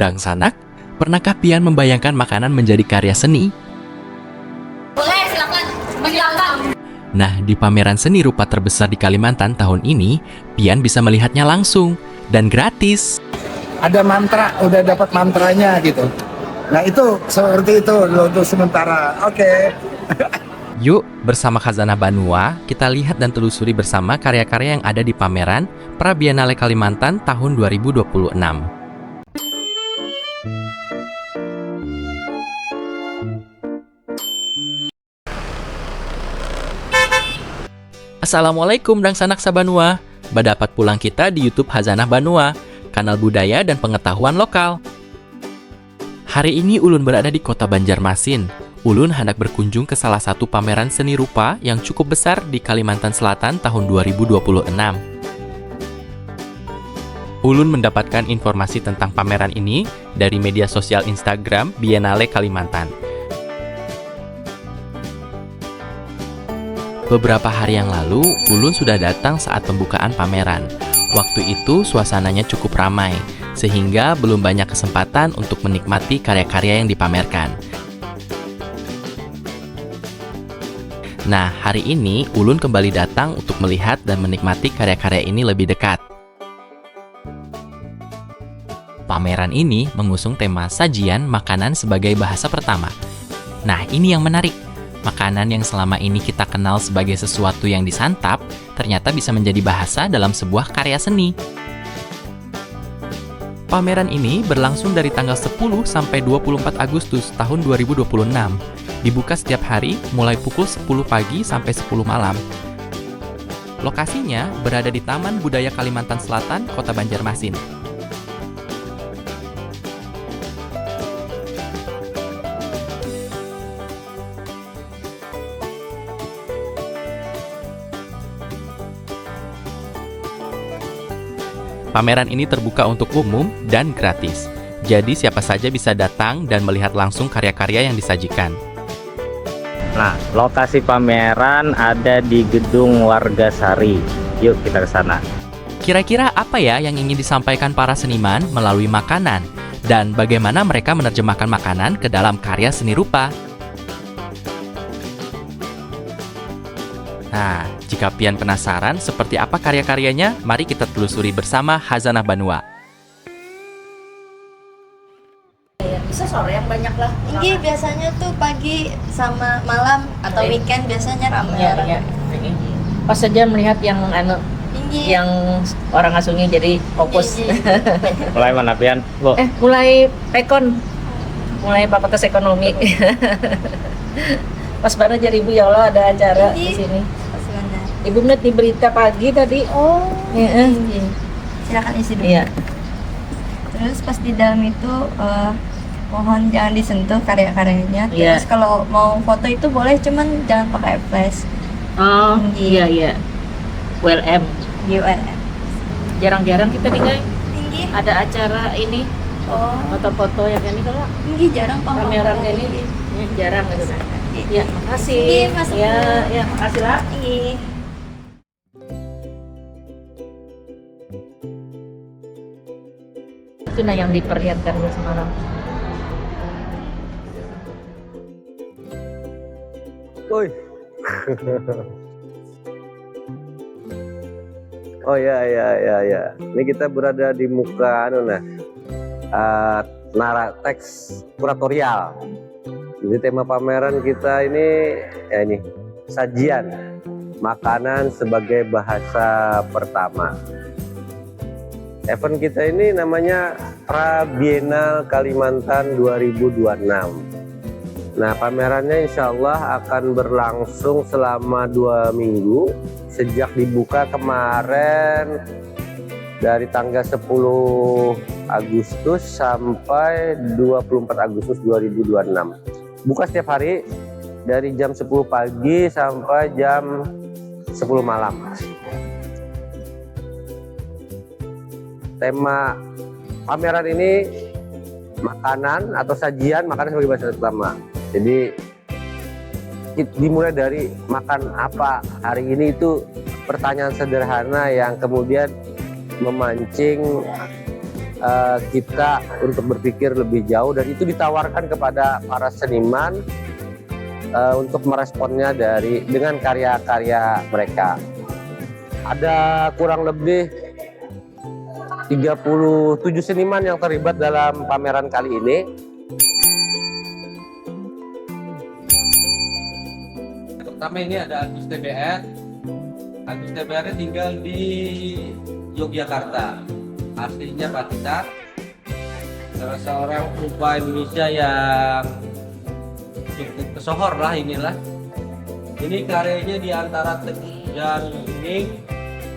Dang Sanak, pernahkah Pian membayangkan makanan menjadi karya seni? Boleh, silakan. Menghilangkan. Nah, di pameran seni rupa terbesar di Kalimantan tahun ini, Pian bisa melihatnya langsung dan gratis. Ada mantra, udah dapat mantranya gitu. Nah itu seperti itu untuk sementara. Oke. Yuk, bersama Khazanah Banua, kita lihat dan telusuri bersama karya-karya yang ada di pameran Pra Biennale Kalimantan tahun 2026. Assalamualaikum Dang Sanak Sabanua. Berdapat pulang kita di YouTube Khazanah Banua, kanal budaya dan pengetahuan lokal. Hari ini Ulun berada di kota Banjarmasin. Ulun hendak berkunjung ke salah satu pameran seni rupa yang cukup besar di Kalimantan Selatan tahun 2026. Ulun mendapatkan informasi tentang pameran ini dari media sosial Instagram Biennale Kalimantan. Beberapa hari yang lalu, Ulun sudah datang saat pembukaan pameran. Waktu itu suasananya cukup ramai, sehingga belum banyak kesempatan untuk menikmati karya-karya yang dipamerkan. Nah, hari ini Ulun kembali datang untuk melihat dan menikmati karya-karya ini lebih dekat. Pameran ini mengusung tema sajian makanan sebagai bahasa pertama. Nah, ini yang menarik. Makanan yang selama ini kita kenal sebagai sesuatu yang disantap, ternyata bisa menjadi bahasa dalam sebuah karya seni. Pameran ini berlangsung dari tanggal 10 sampai 24 Agustus tahun 2026. Dibuka setiap hari mulai pukul 10 pagi sampai 10 malam. Lokasinya berada di Taman Budaya Kalimantan Selatan, Kota Banjarmasin. Pameran ini terbuka untuk umum dan gratis. Jadi siapa saja bisa datang dan melihat langsung karya-karya yang disajikan. Nah, lokasi pameran ada di Gedung Wargasari. Yuk kita ke sana. Kira-kira apa ya yang ingin disampaikan para seniman melalui makanan? Dan bagaimana mereka menerjemahkan makanan ke dalam karya seni rupa? Nah, jika Pian penasaran seperti apa karya-karyanya, mari kita telusuri bersama Khazanah Banua. Bisa sore yang banyak lah. Ini biasanya tuh pagi sama malam atau weekend biasanya ramai. Iya. Pas saja melihat yang Tinggi. yang orang asungnya jadi fokus. Mulai mana, Pian? Bu? Mulai pekon. Mulai fakultas ekonomi. Pas banget jadi Ibu, ya Allah ada acara di sini. Pas benar. Ibu melihat di berita pagi tadi. Oh, Iya. tinggi. Silakan isi dulu. Iya. Terus pas di dalam itu mohon jangan disentuh karya-karyanya. Iya. Terus kalau mau foto itu boleh, cuman jangan pakai flash. Oh, iya. WLM. URL. Jarang-jarang kita nih Tinggi. ada acara ini Oh, foto-foto yang ini kalau tinggi jarang pameran ini jarang gitu. Ya, makasih. Iya, Mas. Ya, makasih lah. Tinggi. Itu nah yang diperlihatkan semalam. Woi. Oh ya. Ini kita berada di muka teks kuratorial. Jadi tema pameran kita ini sajian makanan sebagai bahasa pertama. Event kita ini namanya Pra Biennale Kalimantan 2026. Nah, pamerannya insya Allah akan berlangsung selama 2 minggu sejak dibuka kemarin dari tanggal 10 Agustus sampai 24 Agustus 2026. Buka setiap hari dari jam 10 pagi sampai jam 10 malam. Tema pameran ini makanan atau sajian makanan sebagai bahasa pertama. Jadi dimulai dari makan apa hari ini, itu pertanyaan sederhana yang kemudian memancing kita untuk berpikir lebih jauh, dan itu ditawarkan kepada para seniman untuk meresponnya dengan karya-karya mereka. Ada kurang lebih 37 seniman yang terlibat dalam pameran kali ini. Pertama ini ada Agus TBR. Agus TBR tinggal di Yogyakarta. Aslinya Patitar. Salah seorang perupa Indonesia yang cukup kesohor lah inilah. Ini karyanya di antara tegian ini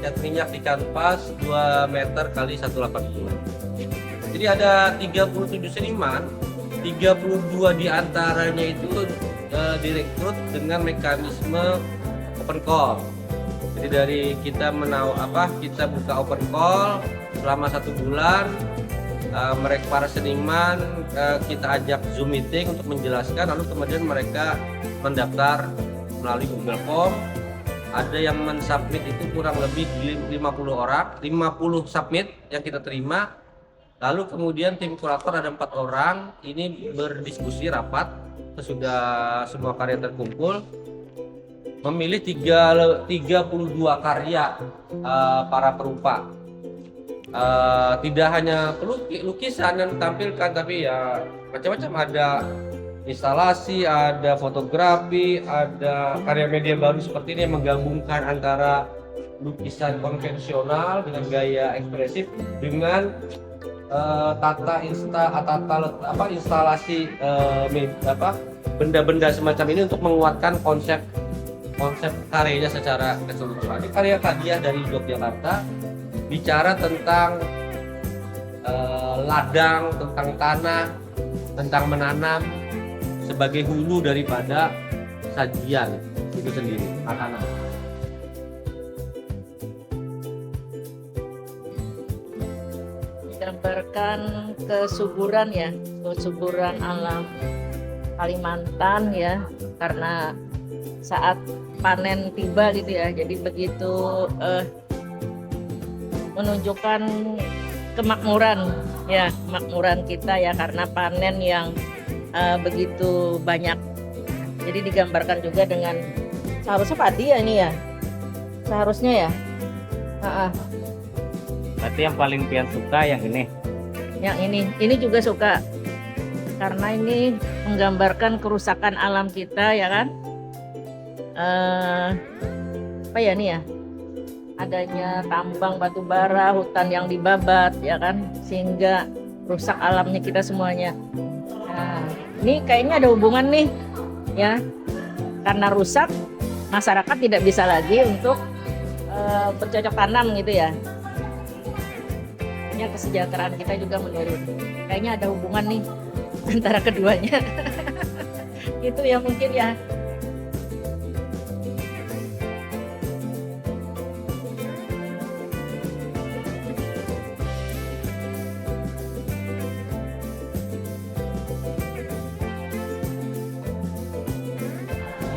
cat minyak di kanvas 2 meter kali 180. Jadi ada 37 seniman, 32 di antaranya itu direkrut dengan mekanisme open call. Jadi dari kita kita buka open call selama 1 bulan. Mereka para seniman kita ajak Zoom meeting untuk menjelaskan, lalu kemudian mereka mendaftar melalui Google Form. Ada yang mensubmit itu kurang lebih 50 orang, 50 submit yang kita terima. Lalu kemudian tim kurator ada 4 orang, ini berdiskusi rapat sesudah semua karya terkumpul, memilih 32 karya para perupa. Tidak hanya lukisan yang ditampilkan, tapi ya macam-macam, ada instalasi, ada fotografi, ada karya media baru seperti ini yang menggabungkan antara lukisan konvensional dengan gaya ekspresif dengan instalasi benda-benda semacam ini untuk menguatkan konsep karyanya secara keseluruhan. Ini karya dari Yogyakarta, bicara tentang ladang, tentang tanah, tentang menanam sebagai hulu daripada sajian itu sendiri, makanan. Gambarkan kesuburan ya, kesuburan alam Kalimantan ya, karena saat panen tiba gitu ya, jadi begitu menunjukkan kemakmuran ya, kemakmuran kita ya, karena panen yang begitu banyak. Jadi digambarkan juga dengan, seharusnya padi ya ini ya, seharusnya ya. Berarti yang paling Pian suka yang ini. Yang ini juga suka, karena ini menggambarkan kerusakan alam kita ya kan. Apa ya nih ya, adanya tambang batu bara, hutan yang dibabat ya kan, sehingga rusak alamnya kita semuanya. Nah, ini kayaknya ada hubungan nih ya, karena rusak masyarakat tidak bisa lagi untuk bercocok tanam gitu ya. Kesejahteraan kita juga menurun. Kayaknya ada hubungan nih antara keduanya. Itu ya mungkin ya.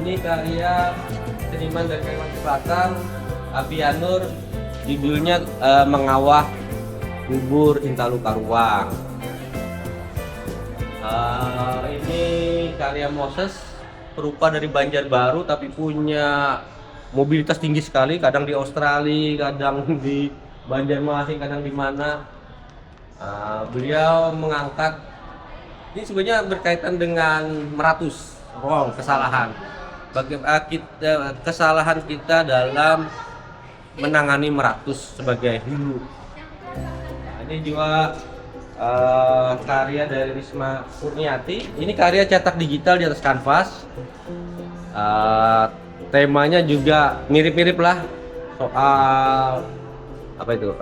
Ini karya seniman dari Kalimantan Selatan, Abianur, judulnya Mengawah Bubur Intalu Karuang. Ini karya Moses, perupa dari Banjarbaru tapi punya mobilitas tinggi sekali, kadang di Australia, kadang di Banjarmasin, kadang di mana. Beliau mengangkat, ini sebenarnya berkaitan dengan meratus, kesalahan. Bagaimana kesalahan kita dalam menangani meratus sebagai hulu. Ini juga karya dari Risma Kurniati. Ini karya cetak digital di atas kanvas. Temanya juga mirip-mirip lah soal apa itu,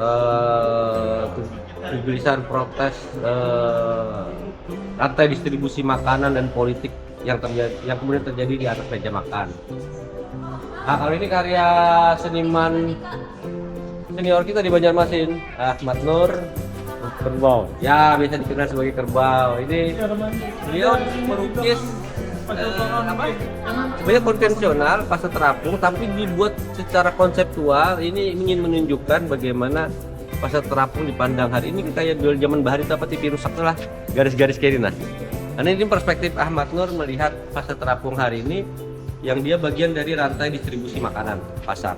tulisan protes rantai distribusi makanan dan politik yang kemudian terjadi di atas meja makan. Nah, kalau ini karya seniman senior kita di Banjarmasin, Ahmad Nur Kerbau. ya, biasa dikenal sebagai Kerbau. Ini beliau melukis sebenarnya konvensional, pastel terapung, tapi dibuat secara konseptual. Ini ingin menunjukkan bagaimana pasar terapung dipandang hari ini kayak dulu zaman bahari itu apa TV rusak lah, garis-garis kayak nah. Karena ini perspektif Ahmad Nur melihat pasar terapung hari ini yang dia bagian dari rantai distribusi makanan pasar.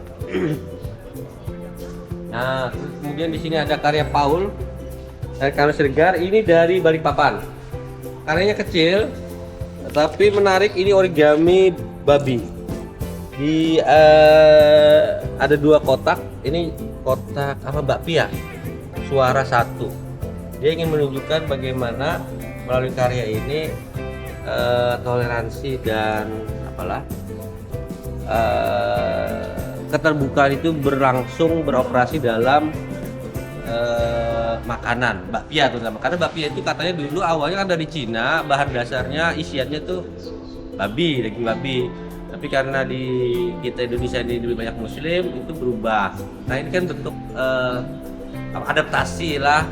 Nah, kemudian di sini ada karya Paul dari Carlo Siregar, ini dari Balikpapan. Karyanya kecil tapi menarik, ini origami babi. Di ada 2 kotak, ini kotak apa bakpia, suara 1. Dia ingin menunjukkan bagaimana melalui karya ini toleransi dan apalah keterbukaan itu berlangsung beroperasi dalam makanan bakpia terutama, karena bakpia itu katanya dulu awalnya kan dari Cina, bahan dasarnya isiannya tuh babi, daging babi, tapi karena di kita Indonesia ini lebih banyak Muslim itu berubah. Nah ini kan bentuk adaptasi lah,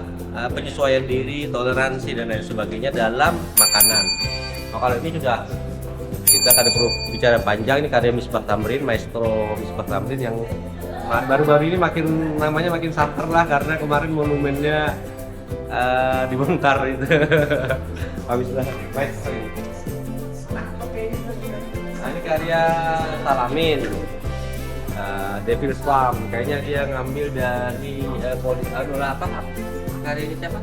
penyesuaian diri, toleransi dan lain sebagainya dalam makanan. Nah, kalau ini sudah kita kada perlu bicara panjang, ini karya Misbah Tamrin, maestro Misbah Tamrin yang baru-baru ini namanya makin santer lah karena kemarin monumennya dibongkar itu. Pak Misbah, maestro. Nah ini karya Salamin, Devil's Farm, kayaknya dia ngambil dari karya ini siapa?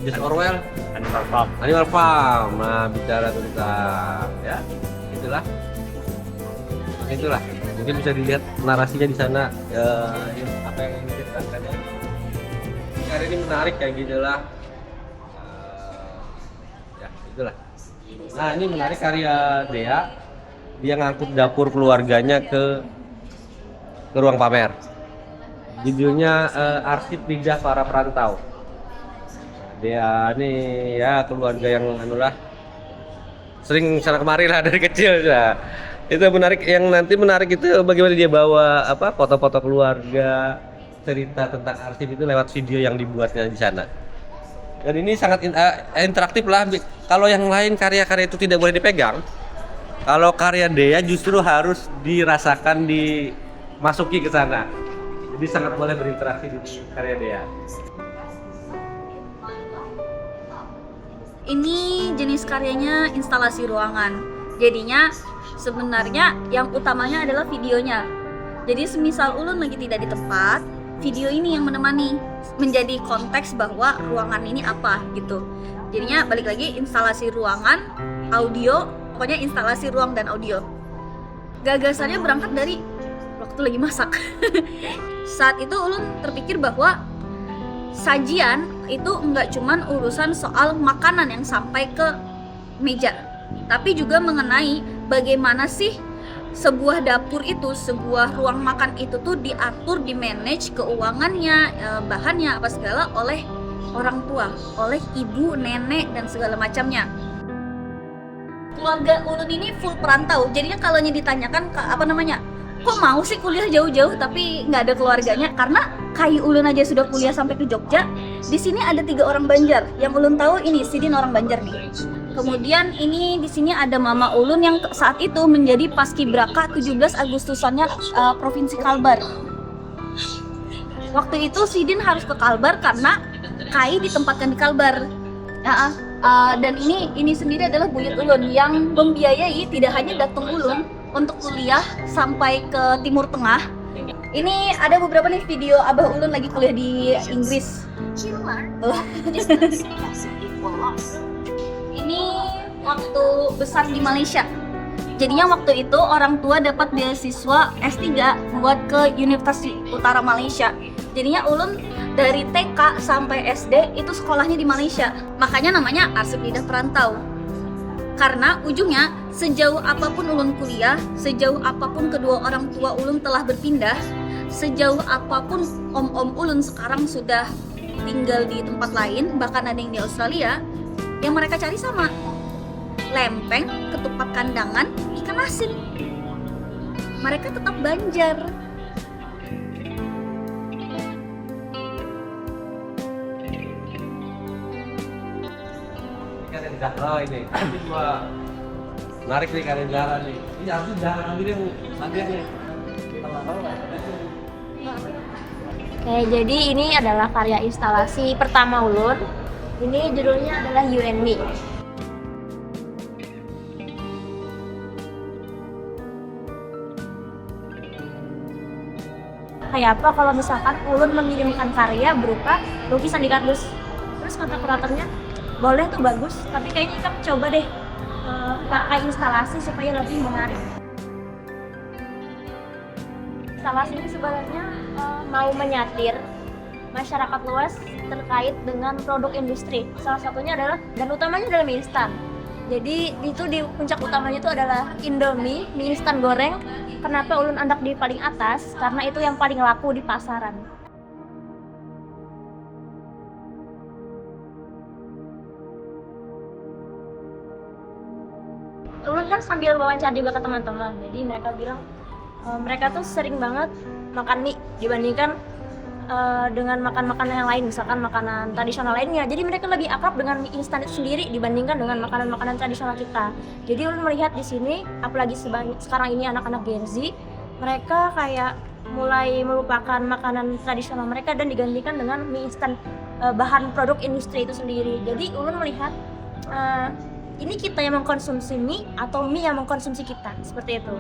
George Orwell, Animal Farm. Nah bicara tentang ya itulah mungkin bisa dilihat narasinya di sana, apa yang ingin diceritakan ya. Karya ini menarik kayak gitulah, ya itulah. Nah ini menarik karya Dea, dia ngangkut dapur keluarganya ke ruang pamer. Judulnya Arsip Lidah Para Perantau. Dia nih ya keluarga yang sering sana kemari lah dari kecil lah. Itu menarik, yang nanti menarik itu bagaimana dia bawa foto-foto keluarga, cerita tentang arsip itu lewat video yang dibuatnya di sana. Dan ini sangat interaktif lah. Kalau yang lain karya-karya itu tidak boleh dipegang, kalau karya Dea justru harus dirasakan, dimasuki ke sana. Jadi sangat boleh berinteraksi di karya Dea. Ini jenis karyanya instalasi ruangan. Jadinya sebenarnya yang utamanya adalah videonya. Jadi semisal ulun lagi tidak di tempat, video ini yang menemani, menjadi konteks bahwa ruangan ini apa gitu. Jadinya balik lagi instalasi ruangan, audio, pokoknya instalasi ruang dan audio. Gagasannya berangkat dari waktu lagi masak. Saat itu ulun terpikir bahwa sajian itu enggak cuman urusan soal makanan yang sampai ke meja, tapi juga mengenai bagaimana sih sebuah dapur itu, sebuah ruang makan itu tuh diatur, dimanage keuangannya, bahannya apa segala oleh orang tua, oleh ibu, nenek dan segala macamnya. Keluarga ulun ini full perantau, jadinya kalau ditanyakan kok mau sih kuliah jauh-jauh tapi nggak ada keluarganya, karena kayu ulun aja sudah kuliah sampai ke Jogja. Di sini ada 3 orang Banjar, yang ulun tahu ini Sidin orang Banjar nih. Kemudian ini di sini ada mama ulun yang saat itu menjadi paskibraka 17 Agustusannya Provinsi Kalbar. Waktu itu Sidin harus ke Kalbar karena Kai ditempatkan di Kalbar. Dan ini sendiri adalah buyut ulun yang membiayai tidak hanya datang ulun untuk kuliah sampai ke Timur Tengah. Ini ada beberapa nih video abah ulun lagi kuliah di Inggris. Ini waktu besar di Malaysia. Jadinya waktu itu orang tua dapat beasiswa S3 buat ke Universitas Utara Malaysia. Jadinya ulun dari TK sampai SD itu sekolahnya di Malaysia. Makanya namanya Arsip Lidah Perantau. Karena ujungnya sejauh apapun ulun kuliah, sejauh apapun kedua orang tua ulun telah berpindah, sejauh apapun om-om ulun sekarang sudah tinggal di tempat lain, bahkan ada yang di Australia, yang mereka cari sama lempeng, ketupat kandangan, ikan asin. Mereka tetap Banjar. Oh ini cuma menarik nih karya Zahra nih. Ini harusnya Zahra sendiri yang nih. Oke, jadi ini adalah karya instalasi pertama Ulun. Ini judulnya adalah You and Me. Kayak apa kalau misalkan Ulun mengirimkan karya berupa lukisan di kardus. Terus kata kuratornya, boleh tuh bagus, tapi kayaknya kamu coba deh pakai instalasi supaya lebih menarik. Instalasi ini sebenarnya mau menyatir masyarakat luas terkait dengan produk industri. Salah satunya adalah, dan utamanya adalah mie instan. Jadi itu di puncak utamanya itu adalah Indomie, mie instan goreng. Kenapa Ulun andak di paling atas? Karena itu yang paling laku di pasaran. Ulun kan sambil wawancara juga ke teman-teman. Jadi mereka bilang mereka tuh sering banget makan mie dibandingkan dengan makan-makanan yang lain, misalkan makanan tradisional lainnya. Jadi mereka lebih akrab dengan mie instan itu sendiri dibandingkan dengan makanan-makanan tradisional kita. Jadi Ulun melihat di sini, apalagi sekarang ini anak-anak Gen Z, mereka kayak mulai melupakan makanan tradisional mereka dan digantikan dengan mie instan bahan produk industri itu sendiri. Jadi Ulun melihat ini kita yang mengkonsumsi mie atau mie yang mengkonsumsi kita, seperti itu.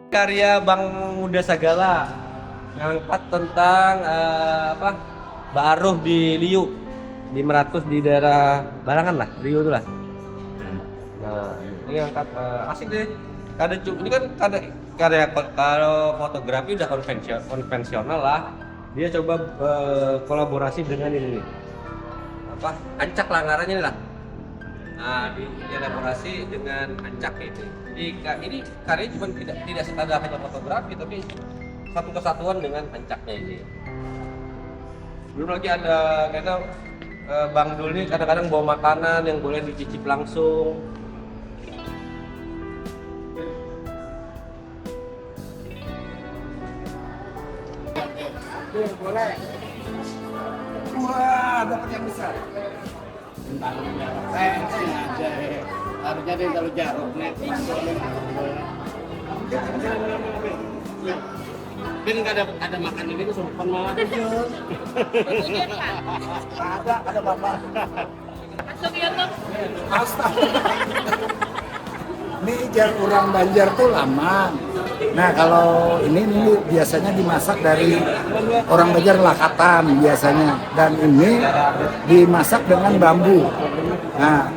Karya Bang Muda Sagala ngangkat tentang Ba'aruh di Liu di Meratus di daerah Barangan lah, Liu itu lah. Nah, ini ngangkat asik deh. Ini kan karya kalau fotografi udah konvensional lah. Dia coba kolaborasi dengan ini nih. Ancak Langarannya nih lah. Nah, dielaborasi dengan ancak ini. Ini karya cuma tidak sekadar hanya fotografi, tapi satu kesatuan dengan ancaknya ini. Belum lagi ada karena Bang Dul ini kadang-kadang bawa makanan yang boleh dicicip langsung. Boleh. Wah, dapat yang besar. Harusnya dia kalau jarum net. Ben nggak ada makan ini tuh sopan mah. Ada bapak. Masuk YouTube. Astaga. Ini jar orang Banjar tuh lama. Nah kalau ini biasanya dimasak dari orang Banjar Lakatan biasanya, dan ini dimasak dengan bambu. Nah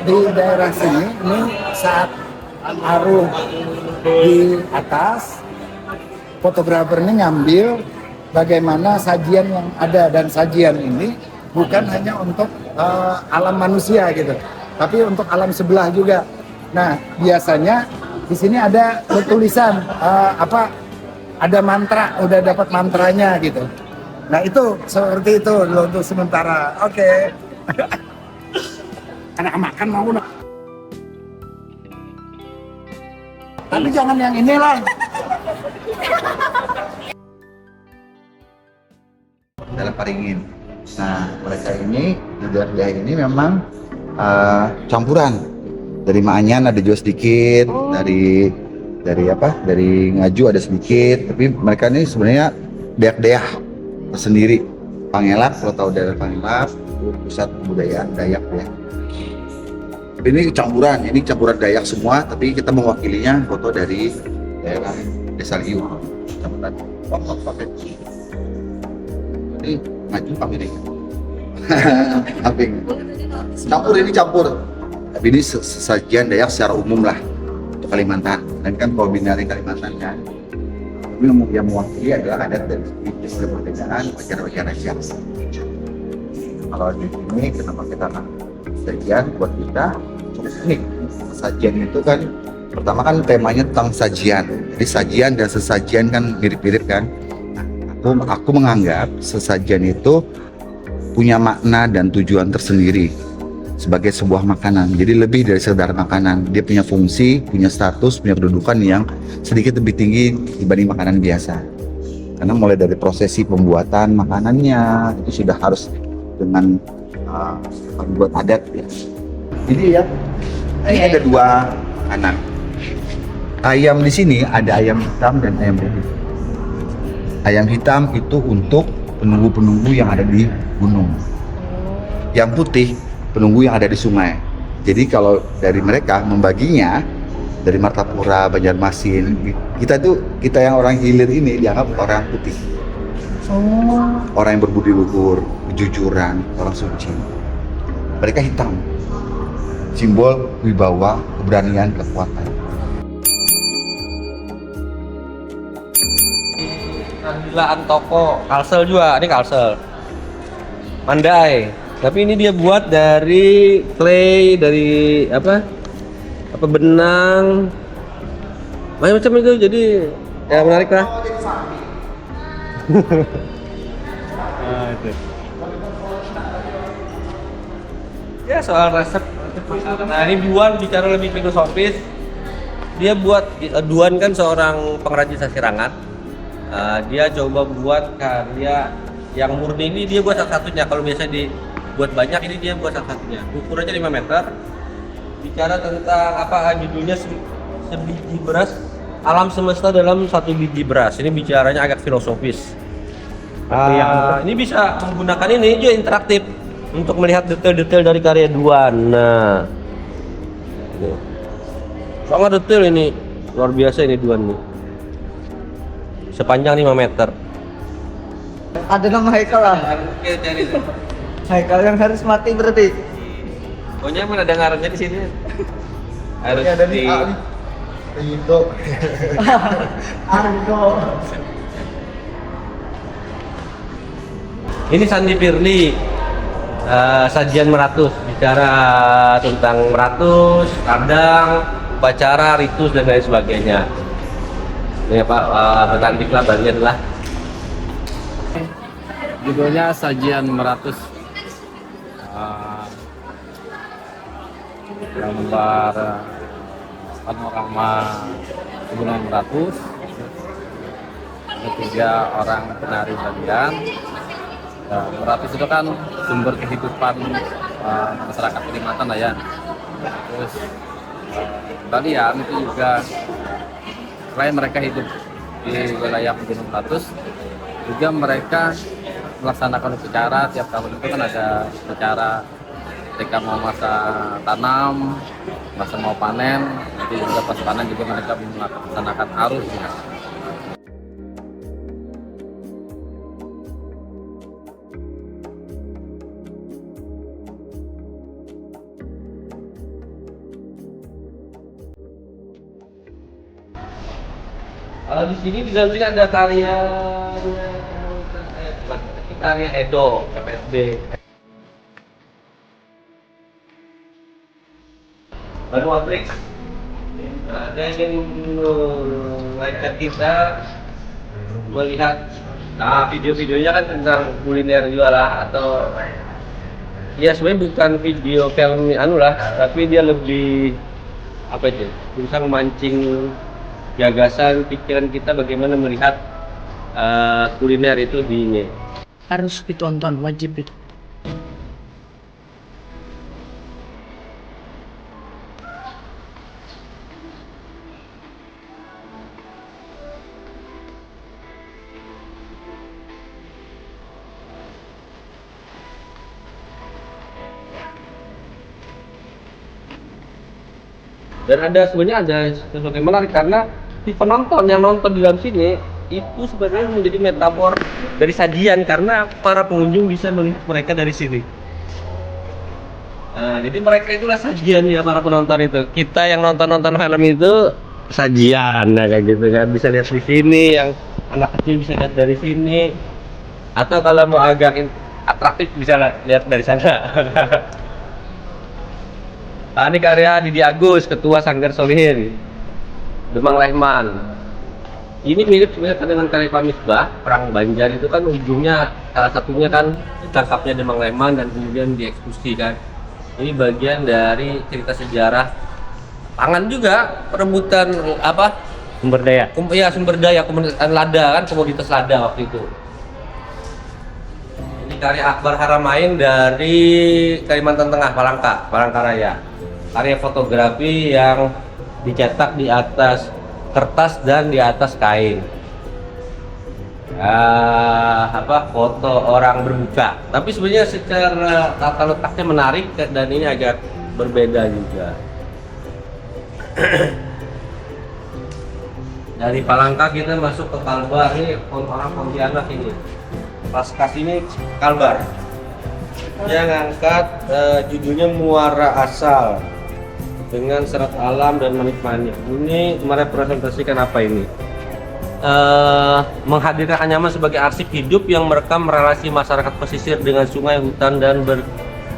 di daerah sini ini saat aruh di atas, fotografernya ngambil bagaimana sajian yang ada, dan sajian ini bukan hanya untuk alam manusia gitu, tapi untuk alam sebelah juga. Nah biasanya di sini ada tulisan ada mantra, udah dapat mantranya gitu. Nah itu seperti itu dulu untuk sementara. Oke. Anak makan mau nak. Tapi jangan yang ini lah. Dalam Paringin. Nah mereka ini dia ini memang campuran. Dari Maanyan ada juga sedikit, dari Ngaju ada sedikit, tapi mereka ini sebenarnya dayak-dayak tersendiri. Pangelak, kalau tahu daerah Pangelak, pusat kebudayaan Dayak ya. Tapi ini campuran Dayak semua, tapi kita mewakilinya foto dari daerah Desa Liu, campuran Wak. Ini Ngaju Pamiring. Campur. Tapi ini sesajian Dayak secara umum lah untuk Kalimantan, dan kan kombinasi Kalimantan kan. Tapi yang mewakili adalah adat dan kemerdekaan, upacara-upacara siap. Kalau di sini kenapa kita sajian buat kita unik. Sajian itu kan pertama kan temanya tentang sajian. Jadi sajian dan sesajian kan mirip-mirip kan. Nah, aku menganggap sesajian itu punya makna dan tujuan tersendiri sebagai sebuah makanan. Jadi lebih dari sekedar makanan, dia punya fungsi, punya status, punya kedudukan yang sedikit lebih tinggi dibanding makanan biasa. Karena mulai dari prosesi pembuatan makanannya itu sudah harus dengan pembuat adat ya. Jadi ya, ini ada dua anak. Ayam di sini ada ayam hitam dan ayam putih. Ayam hitam itu untuk penunggu-penunggu yang ada di gunung. Yang putih penunggu yang ada di sungai. Jadi kalau dari mereka membaginya dari Martapura, Banjarmasin, kita yang orang hilir ini dianggap orang putih. Orang yang berbudi luhur, kejujuran, orang suci. Mereka hitam. Simbol wibawa, keberanian, kekuatan. Nabila Antoko, kalsel juga, ini kalsel. Mandai, tapi ini dia buat dari clay, dari apa benang, macam-macam itu, jadi ya menarik lah. Ya soal resep. Nah ini Duan bicara lebih filosofis. Dia buat, Duan kan seorang pengrajin sasirangan. Dia coba buat karya yang murni ini, dia buat satu-satunya. Kalau biasa dibuat banyak, ini dia buat satu-satunya. Ukurannya 5 meter. Bicara tentang apa judulnya, sebiji beras, alam semesta dalam satu biji beras. Ini bicaranya agak filosofis. Ini bisa menggunakan ini juga interaktif untuk melihat detail-detail dari karya Duan. Nah, sangat detail ini, luar biasa ini Duan nih. Sepanjang 5 meter. Ada nama Haikal lah. Haikal yang harus mati berarti. Pokoknya mana ada ngarannya di sini. Harus ada di Ridho. Argo. Ini Sandi Firly, sajian Meratus, bicara tentang Meratus, kadang, upacara, ritus dan lain sebagainya. Ini Pak, petantik lah bagian lah. Judulnya Sajian Meratus. Gambar panorama Gunung Meratus. Ketiga orang penari bagian. Meratus itu kan sumber kehidupan masyarakat Kalimantan lah ya. Terus Balian itu juga selain mereka hidup di wilayah Gunung Meratus, juga mereka melaksanakan upacara tiap tahun. Itu kan ada upacara ketika mau masa tanam, masa mau panen, nanti juga pas panen juga mereka melaksanakan arus. Kalau di sini di dalam sini ada karya Edo, KPSB. Baru Afrik. Ada yang mengajak kita melihat video-videonya kan tentang kuliner juga lah, atau ya sebenarnya bukan video film lah, tapi dia lebih apa aja, bisa memancing gagasan pikiran kita bagaimana melihat kuliner itu di ini. Harus ditonton, wajib itu. Dan sebenarnya ada sesuatu yang menarik karena si penonton yang nonton di dalam sini itu sebenarnya menjadi metafor dari sajian, karena para pengunjung bisa melihat mereka dari sini. Jadi mereka itulah sajian ya, para penonton itu. Kita yang nonton film itu sajian, nah kayak gitu kan, bisa lihat di sini, yang anak kecil bisa lihat dari sini, atau kalau mau agak atraktif bisa lihat dari sana. Ini karya Didi Agus, Ketua Sanggar Solihin, Demang Lehman. Ini mirip sebenarnya dengan karya Pak Misbah, Perang Banjar itu kan ujungnya salah satunya kan ditangkapnya Demang Lehman dan kemudian dieksekusi kan. Ini bagian dari cerita sejarah pangan juga, perebutan Sumber daya. Iya, sumber daya komunitas lada kan, komoditas lada waktu itu. Ini karya Akbar Haramain dari Kalimantan Tengah, Palangkaraya. Karya fotografi yang dicetak di atas kertas dan di atas kain. Foto orang berbuka. Tapi sebenarnya secara tata letaknya menarik dan ini agak berbeda juga. Dari Palangka kita masuk ke Kalbar, ini orang Pontianak ini. Paskas ini Kalbar. Dia ngangkat judulnya Muara Asal dengan serat alam dan manik-manik. Ini merepresentasikan apa ini? Menghadirkan Anyaman sebagai arsip hidup yang merekam relasi masyarakat pesisir dengan sungai, hutan, dan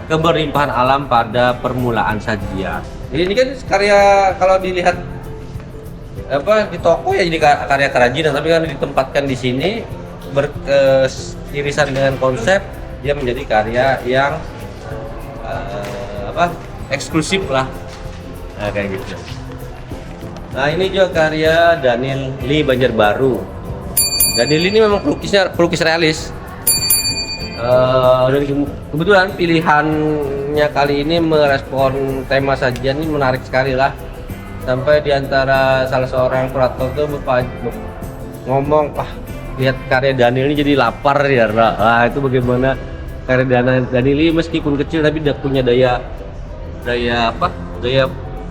keberlimpahan alam pada permulaan sajian. Jadi ini kan karya, kalau dilihat di toko ya jadi karya kerajinan, tapi kan ditempatkan di sini beririsan dengan konsep, dia menjadi karya yang eksklusif lah, kayak gitu. Nah ini juga karya Daniel Lee Banjarbaru. Daniel Lee ini memang pelukis realis. Dan kebetulan pilihannya kali ini merespon tema sajian ini menarik sekali lah. Sampai diantara salah seorang kurator tuh ngomong, lihat karya Daniel ini jadi lapar ya. Itu bagaimana karya Daniel ini meskipun kecil tapi punya daya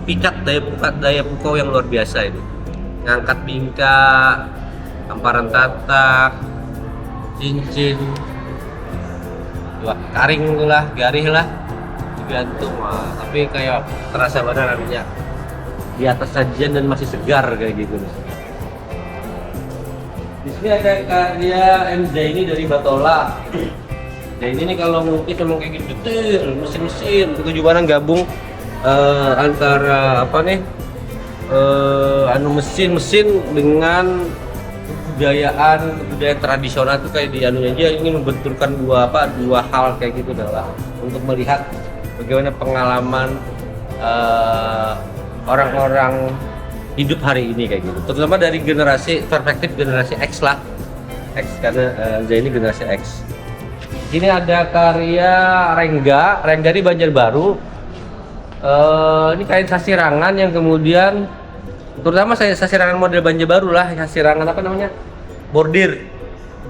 pikat, daya pukau yang luar biasa ini. Ngangkat bingkai, hamparan tatak, cincin, karing itulah, garih lah, digantung. Tapi kayak terasa benar artinya di atas sajian dan masih segar kayak gitu. Di sini ada karya MZ ini dari Batola. Nah ini kalau mungkin memang kayak gitu detail, mesin-mesin, tujuh barang gabung antara mesin-mesin dengan budaya tradisional itu kayak di anunya aja. Ini membenturkan dua hal kayak gitu adalah untuk melihat bagaimana pengalaman orang-orang hidup hari ini kayak gitu, terutama dari perspektif generasi X lah, karena ini generasi X. Ini ada karya Rengga di Banjarbaru. Ini kain sasirangan yang kemudian, terutama sasirangan model Banjarbaru lah, sasirangan bordir,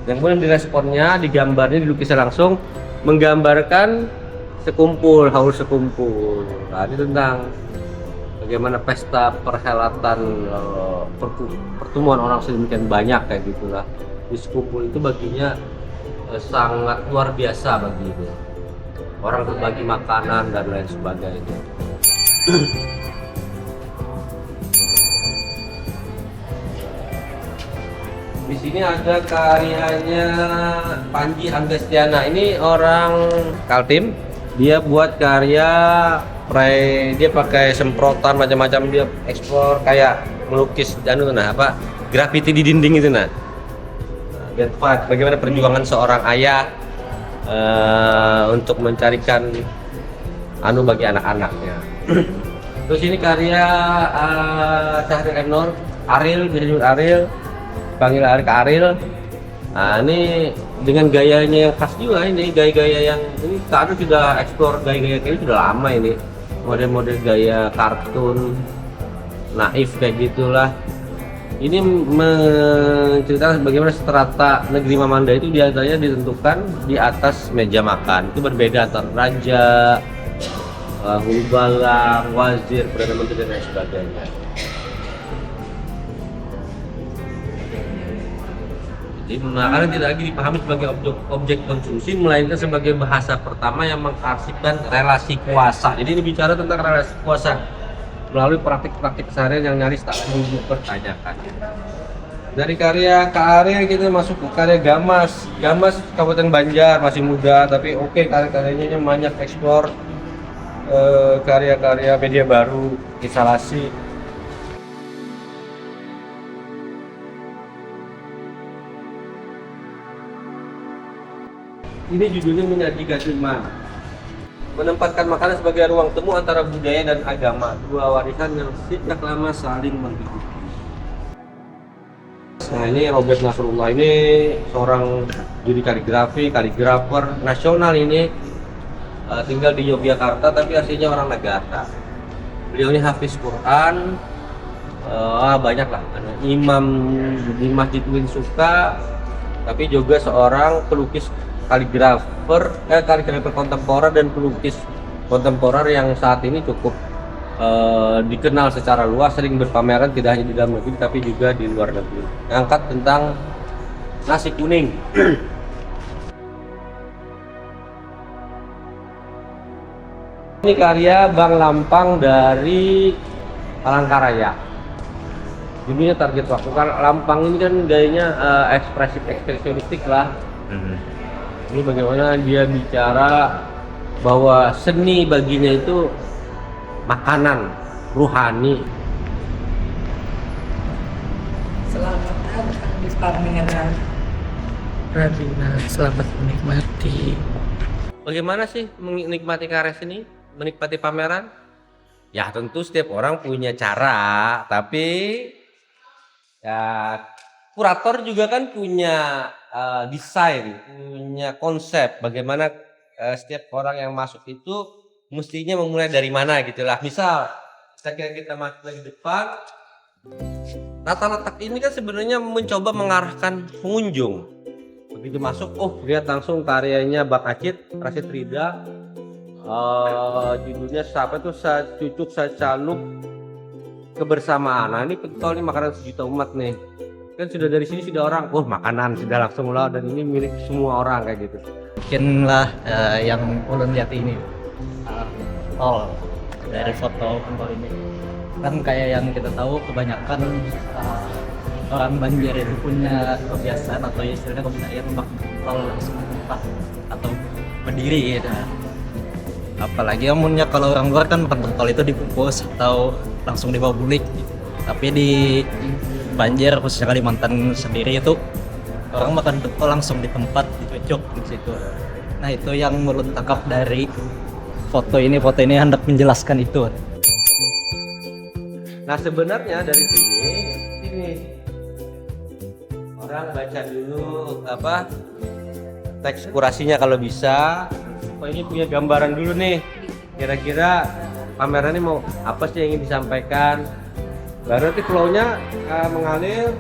yang kemudian diresponnya, digambarnya, dilukisnya langsung menggambarkan haul sekumpul. Nah, ini tentang bagaimana pesta perhelatan pertemuan orang sedemikian banyak kayak gitulah. Di sekumpul itu baginya sangat luar biasa bagi itu. Orang berbagi makanan dan lain sebagainya. Di sini ada karyanya Panji Anggastiana. Ini orang Kaltim. Dia buat karya dia pakai semprotan macam-macam, dia ekspor kayak melukis grafiti di dinding itu bagaimana perjuangan seorang ayah untuk mencarikan bagi anak-anaknya. Terus ini karya Syahrir Enor, Ariel, bisa disebut Ariel, panggil Ariel. Nah ini dengan gayanya yang khas juga, ini gaya-gaya yang ini Kak sudah eksplor gaya-gaya kayak sudah lama ini. Model-model gaya kartun naif kayak gitulah. Ini menceritakan bagaimana strata negeri Mamanda itu biasanya ditentukan di atas meja makan. Itu berbeda antara raja, hulu balang, wazir, perdana menteri dan lain sebagainya. Jadi makanan tidak lagi dipahami sebagai objek konsumsi, melainkan sebagai bahasa pertama yang mengarsipkan relasi kuasa. Jadi ini bicara tentang relasi kuasa melalui praktik-praktik keseharian yang nyaris tak dipertanyakan. Dari karya Kak Ariel kita masuk ke karya Gamas. Gamas Kabupaten Banjar, masih muda tapi karya-karyanya banyak eksplor karya-karya media baru, instalasi. Ini judulnya Menyaji Gatuman. Menempatkan makanan sebagai ruang temu antara budaya dan agama, dua warisan yang sejak lama saling menghidupi. Nah ini Robert Nasrullah, ini seorang juri kaligrafer nasional ini, tinggal di Yogyakarta tapi aslinya orang Negara. Beliau ini hafiz Quran, banyak lah, imam di Masjid Win Suka, tapi juga seorang pelukis kaligrafer kontemporer dan pelukis kontemporer yang saat ini cukup dikenal secara luas, sering berpameran tidak hanya di dalam negeri tapi juga di luar negeri. Angkat tentang nasi kuning. Ini karya Bang Lampang dari Palangkaraya. Judulnya Target Waktu. Lampang ini kan gayanya ekspresionistik lah. Ini bagaimana dia bicara bahwa seni baginya itu makanan ruhani. Selamat datang di pameran Rabina, selamat menikmati. Bagaimana sih menikmati karya seni, menikmati pameran? Ya tentu setiap orang punya cara, tapi ya kurator juga kan punya desain, punya konsep bagaimana setiap orang yang masuk itu mestinya memulai dari mana gitulah. Misal kita masuk lagi depan, tata letak ini kan sebenarnya mencoba mengarahkan pengunjung. Begitu masuk, lihat langsung karyanya Bang Rashid Rida, judulnya siapa tuh, Cucuk Sacaluk Kebersamaan. Nah ini betul nih, makanan sejuta umat nih. Kan sudah dari sini sudah orang, makanan sudah langsung lah, dan ini milik semua orang kayak gitu. Mungkinlah yang ulun lihat ini dari foto ini kan kayak yang kita tahu kebanyakan orang Banjar itu punya kebiasaan atau istilahnya kebiasaan bakal langsung mentah atau berdiri gitu. Apalagi umumnya kalau orang luar kan makan pentol itu dikukus atau langsung dibawa bulik gitu. Tapi di Banjar khususnya Kalimantan sendiri itu orang makan pentol langsung di tempat dicocok di situ. Nah itu yang ulun tangkap dari foto ini hendak menjelaskan itu. Nah sebenarnya dari sini orang baca dulu teks kurasinya kalau bisa. Ini punya gambaran dulu nih, kira-kira pameran ini mau apa sih yang ingin disampaikan. Baru nanti flow-nya mengalir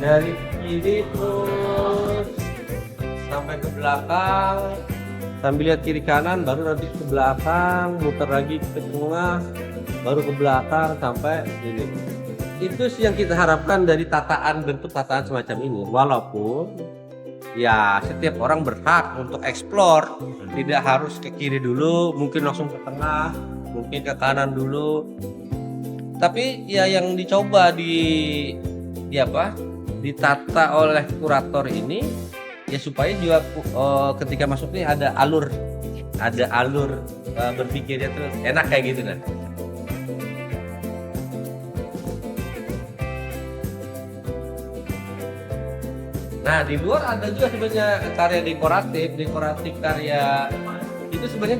dari kiri terus sampai ke belakang, sambil lihat kiri kanan, baru nanti ke belakang, muter lagi ke tengah, baru ke belakang sampai sini. Itu sih yang kita harapkan dari bentuk tataan semacam ini. Walaupun ya setiap orang berhak untuk eksplor, tidak harus ke kiri dulu, mungkin langsung ke tengah, mungkin ke kanan dulu. Tapi ya yang dicoba ditata oleh kurator ini ya supaya juga ketika masuk ini ada alur berpikirnya terus enak kayak gitu kan. Nah di luar ada juga sebenarnya karya dekoratif karya itu sebenarnya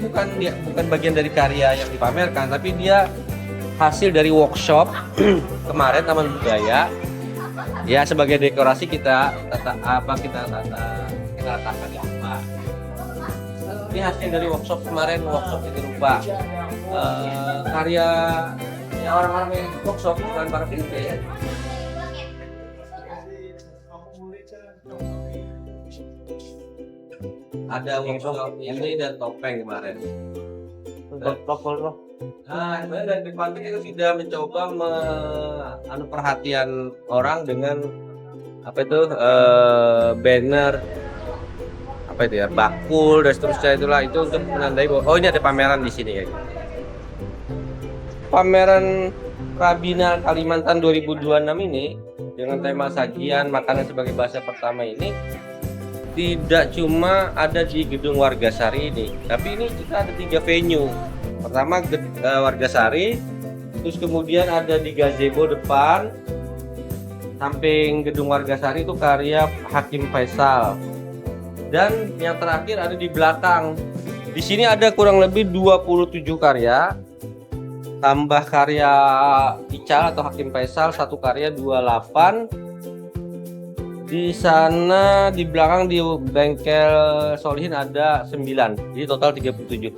bukan bagian dari karya yang dipamerkan, tapi dia hasil dari workshop kemarin Taman Budaya. Ya sebagai dekorasi kita letakkan di apa. Ini hasil dari workshop kemarin, workshop ini rupa karya ya orang-orang yang workshop, bukan para peneliti ya. Ada workshop ini dan topeng kemarin. Nah, dari depan itu sudah mencoba perhatian orang dengan banner bakul dan seterusnya itu untuk menandai bahwa ini ada pameran di sini ya. Pameran Rabina Kalimantan 2026 ini dengan tema sajian makanan sebagai bahasa pertama ini tidak cuma ada di Gedung Wargasari ini, tapi ini kita ada 3 venue. Pertama Wargasari, terus kemudian ada di gazebo depan, samping Gedung Wargasari itu karya Hakim Faisal, dan yang terakhir ada di belakang. Di sini ada kurang lebih 27 karya, tambah karya Ical atau Hakim Faisal 1 karya 28. Di sana di belakang di bengkel Solihin ada 9, jadi total 37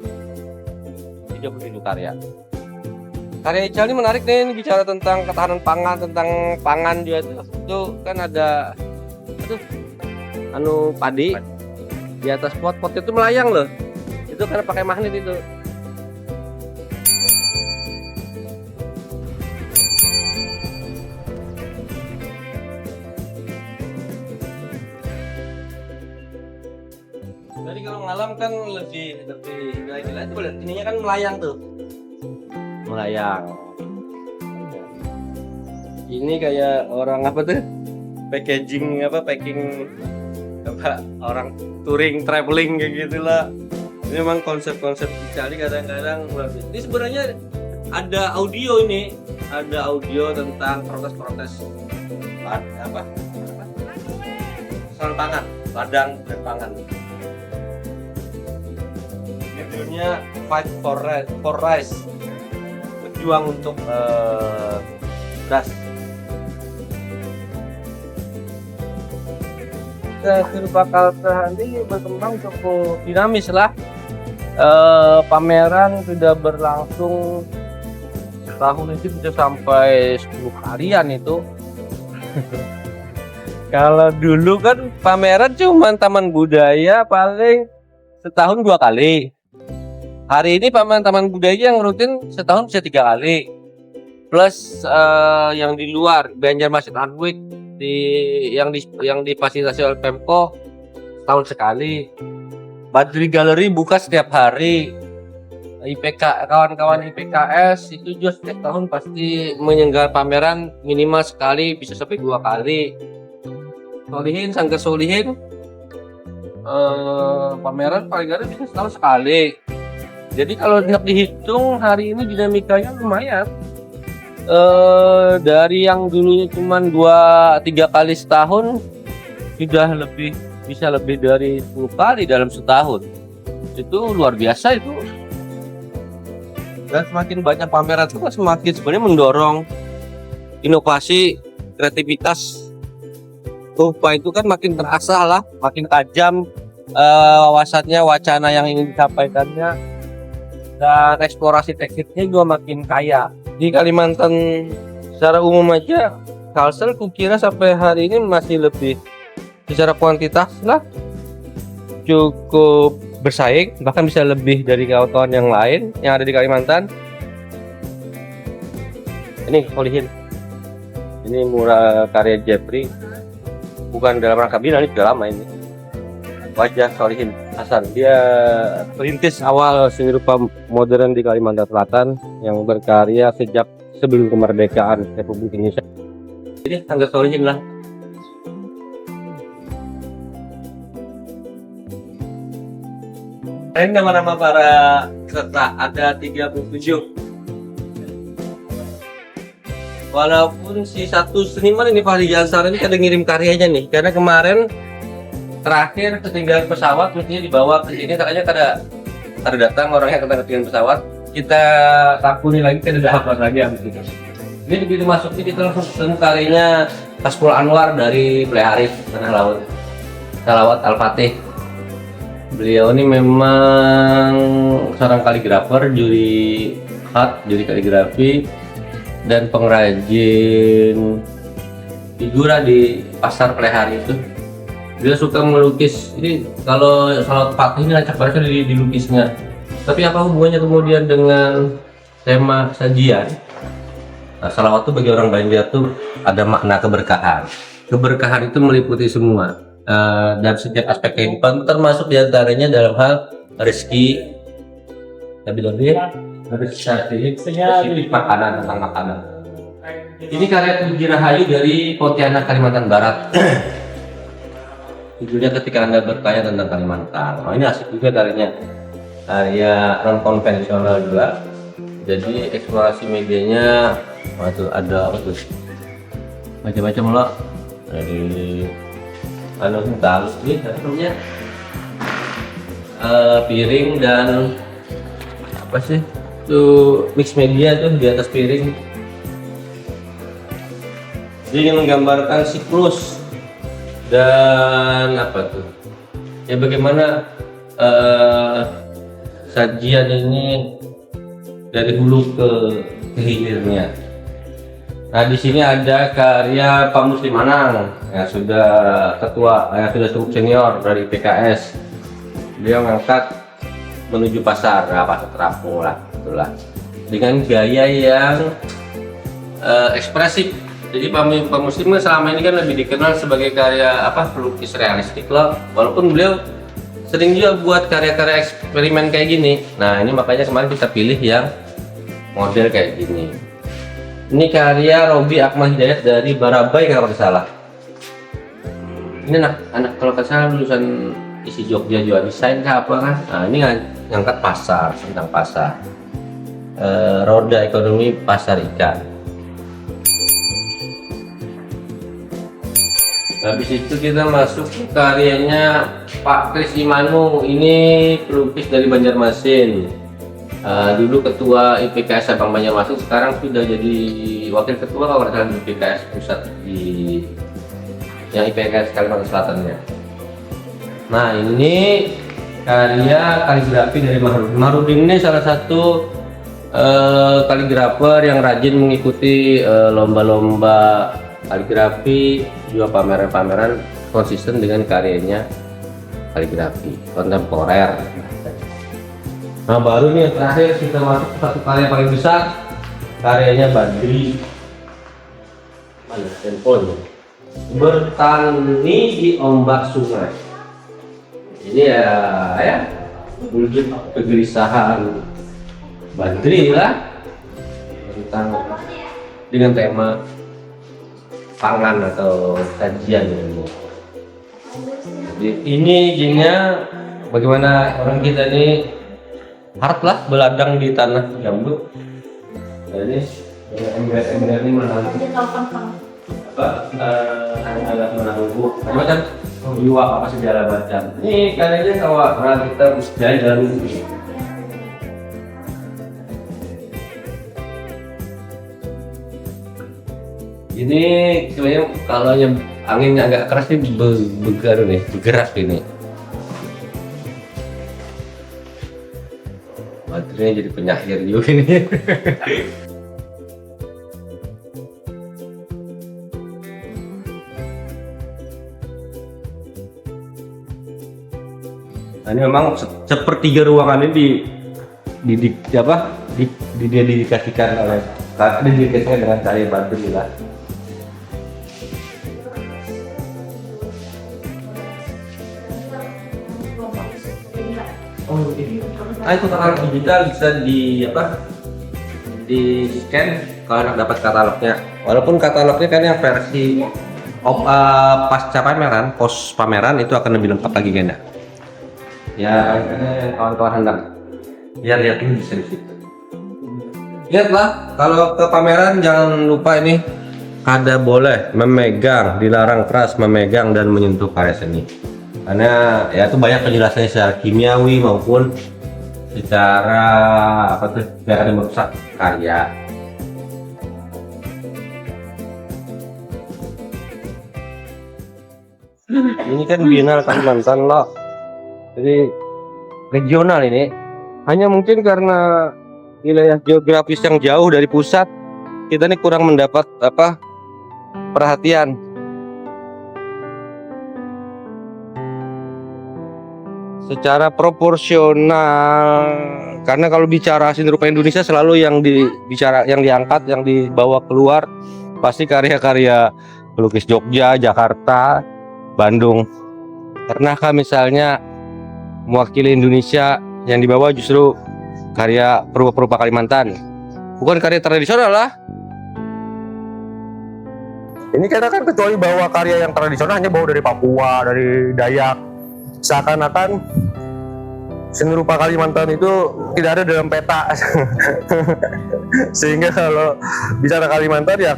karya. Karya Ical ini menarik nih, ini bicara tentang ketahanan pangan, tentang pangan dia tuh kan ada padi di atas pot-potnya itu melayang loh. Itu karena pakai magnet itu. Jadi kalau ngalam kan lebih gila-gila itu lihat ininya kan melayang tuh. Melayang. Ini kayak orang apa tuh? Packing orang touring traveling kayak gitulah. Ini memang konsep-konsep Icali kadang-kadang. Ini sebenarnya ada audio ini, ada audio tentang protes-protes soal pangan, ladang dan pangan. Judulnya Fight for Rice, berjuang untuk beras. Silvakalsa ini berkembang cukup dinamis lah. Pameran sudah berlangsung setahun itu bisa sampai 10 kalian itu. Kalau dulu kan pameran cuma Taman Budaya paling setahun 2 kali. Hari ini pameran Taman Budaya yang rutin setahun bisa 3 kali. Plus yang di luar Banjarmasin Art Week yang difasilitasi oleh Pemko setahun sekali. Badri Gallery buka setiap hari. Kawan-kawan IPKS itu juga setiap tahun pasti menyelenggarakan pameran minimal sekali, bisa sampai 2 kali. Solihin, Sangga Solihin pameran paling ada bisa setahun sekali. Jadi kalau dihitung hari ini dinamikanya lumayan. Dari yang dulunya cuma 2-3 kali setahun sudah bisa lebih dari 10 kali dalam setahun. Itu luar biasa itu. Dan semakin banyak pameran itu semakin sebenarnya mendorong inovasi, kreativitas. Rupa itu kan makin terasa lah, makin tajam wawasannya, wacana yang ingin disampaikannya, dan eksplorasi tekniknya juga makin kaya. Di Kalimantan secara umum aja, Kalsel kukira sampai hari ini masih lebih secara kuantitas lah cukup bersaing, bahkan bisa lebih dari kawan-kawan yang lain yang ada di Kalimantan. Ini Solihin, ini murah karya Jeffrey, bukan dalam rangka bina, ini sudah lama ini. Wajah Solihin Hasan, dia perintis awal seni rupa modern di Kalimantan Selatan yang berkarya sejak sebelum kemerdekaan Republik Indonesia. Jadi Sangga Solihin lah. Ini nama-nama para peserta ada 37. Walaupun si satu seniman ini Fahri Jansar ini kadang ngirim karyanya nih, karena kemarin terakhir ketinggalan pesawat, mestinya dibawa ke sini, katanya ada datang orangnya ketinggalan pesawat, kita takuni lagi, kita dapat lagi habis itu. Ini begitu masuk ini kita langsung ketemu karyanya Kasful Anwar dari Pleharif Tanah Laut, Salawat Al-Fatih. Beliau ini memang seorang kaligrafer, juri kaligrafi dan pengrajin figura di pasar Plehari itu. Dia suka melukis. Ini kalau Salawat Fatih ini acak banget di lukisnya. Tapi apa hubungannya kemudian dengan tema sajian? Nah, salawat itu bagi orang Banjar tuh ada makna keberkahan. Keberkahan itu meliputi semua. Dan setiap aspek kehidupan, termasuk diantaranya dalam hal rezeki, rezeki makanan, tentang makanan. Ini karya Puji Rahayu dari Pontianak, Kalimantan Barat. Judulnya Ketika Anda Bertanya Tentang Kalimantan. Oh, ini asik juga karyanya, karya non konvensional juga. Jadi eksplorasi medianya, ada apa tuh? Macam-macam loh. Dari halus ini namanya piring dan apa sih tuh mix media tuh di atas piring. Dia ingin menggambarkan siklus Dan apa tuh? Ya bagaimana sajian ini dari hulu ke hilirnya. Nah, di sini ada karya Pak Muslim Anang yang sudah ketua, yang sudah cukup senior dari PKS. Beliau ngangkat menuju pasar, pasar terapung lah, itulah. Dengan gaya yang ekspresif. Jadi Pak Muslim selama ini kan lebih dikenal sebagai karya pelukis realistik loh. Walaupun beliau sering juga buat karya-karya eksperimen kayak gini. Nah, ini makanya kemarin kita pilih yang model kayak gini. Ini karya Robi Akmal Hidayat dari Barabai kalau tidak salah. Ini anak kalau tidak salah lulusan isi Jogja juga desain kah apa kan? Nah, ini ngangkat pasar, tentang pasar. Roda ekonomi pasar ikan. Habis itu kita masuk ke karyanya Pak Kris Imanu. Ini pelukis dari Banjarmasin. Dulu ketua IPKS Sabang Banjarmasin, sekarang sudah jadi wakil ketua kawasan IPKS pusat di yang IPKS Kalimantan Selatan ya. Nah, ini karya kaligrafi dari Mahrudin. Mahrudin ini salah satu kaligrafer yang rajin mengikuti lomba-lomba kaligrafi, juga pameran-pameran konsisten dengan karyanya kaligrafi kontemporer. Nah, baru nih yang terakhir kita masuk satu karya paling besar, karyanya Badri. Mana handphone? Bertani di ombak sungai. Ini ya wujud kegelisahan Badri lah tentang dengan tema pangan atau kajian ini. Jadi ini jinnya bagaimana orang kita ini hard lah beladang di tanah gambut. Jadi ember-ember ini menanggung agak menanggung macam jiwa apa segala macam. Ini kayaknya kalau orang kita mesti dalam ini sebenarnya kalau yang anginnya agak keras nih bergerak ini. Baterainya jadi penyair juga ini. Nah, ini memang sepertiga ruangan ini didedikasikan dengan cahaya Badri lah. Nah, itu katalog digital bisa di scan kalau anak dapat katalognya. Walaupun katalognya kan yang versi pasca pameran, pos pameran itu akan lebih lengkap lagi kan ya. Kawan-kawan hendak lihat ini bisa di situ. Lihatlah kalau ke pameran jangan lupa ini ada boleh memegang, dilarang keras memegang dan menyentuh karya seni. Karena ya itu banyak penjelasannya secara kimiawi maupun secara biar ada merusak karya. Ini kan Biennale Kalimantan loh, jadi regional ini. Hanya mungkin karena wilayah geografis yang jauh dari pusat, kita ini kurang mendapat perhatian. Secara proporsional, karena kalau bicara seni rupa Indonesia selalu yang diangkat, yang dibawa keluar pasti karya-karya pelukis Jogja, Jakarta, Bandung. Pernahkah misalnya mewakili Indonesia yang dibawa justru karya perupa-perupa Kalimantan, bukan karya tradisional lah. Ini karena kan kecuali bawa karya yang tradisional hanya bawa dari Papua, dari Dayak, seakan-akan seni rupa Kalimantan itu tidak ada dalam peta. Sehingga kalau bicara Kalimantan ya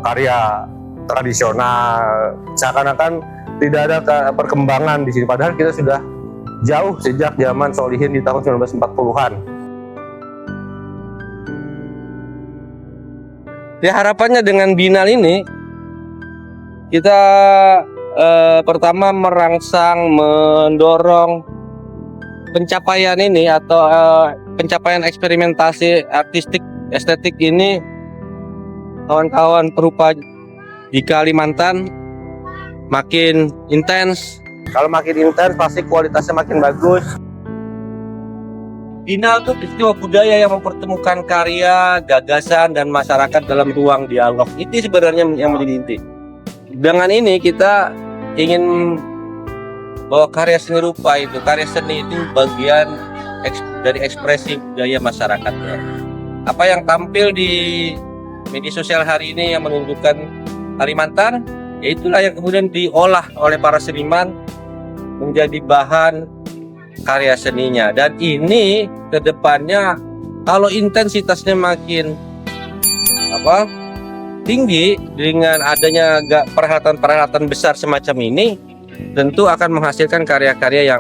karya tradisional, seakan-akan tidak ada perkembangan di sini. Padahal kita sudah jauh sejak zaman Solihin di tahun 1940-an. Ya harapannya dengan Biennale ini kita pertama merangsang, mendorong pencapaian ini atau pencapaian eksperimentasi artistik estetik ini kawan-kawan perupa di Kalimantan makin intens. Kalau makin intens pasti kualitasnya makin bagus. Biennale itu peristiwa budaya yang mempertemukan karya, gagasan, dan masyarakat dalam ruang dialog. Itu sebenarnya yang menjadi inti. Dengan ini kita ingin bahwa karya seni rupa itu, karya seni itu bagian dari ekspresi budaya masyarakatnya. Apa yang tampil di media sosial hari ini yang menunjukkan Kalimantan, yaitulah yang kemudian diolah oleh para seniman menjadi bahan karya seninya. Dan ini kedepannya kalau intensitasnya makin tinggi dengan adanya perhelatan-perhelatan besar semacam ini, tentu akan menghasilkan karya-karya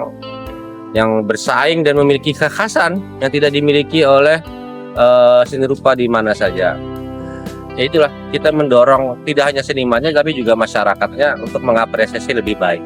yang bersaing dan memiliki kekhasan yang tidak dimiliki oleh seni rupa di mana saja. Ya itulah, kita mendorong tidak hanya senimannya tapi juga masyarakatnya untuk mengapresiasi lebih baik.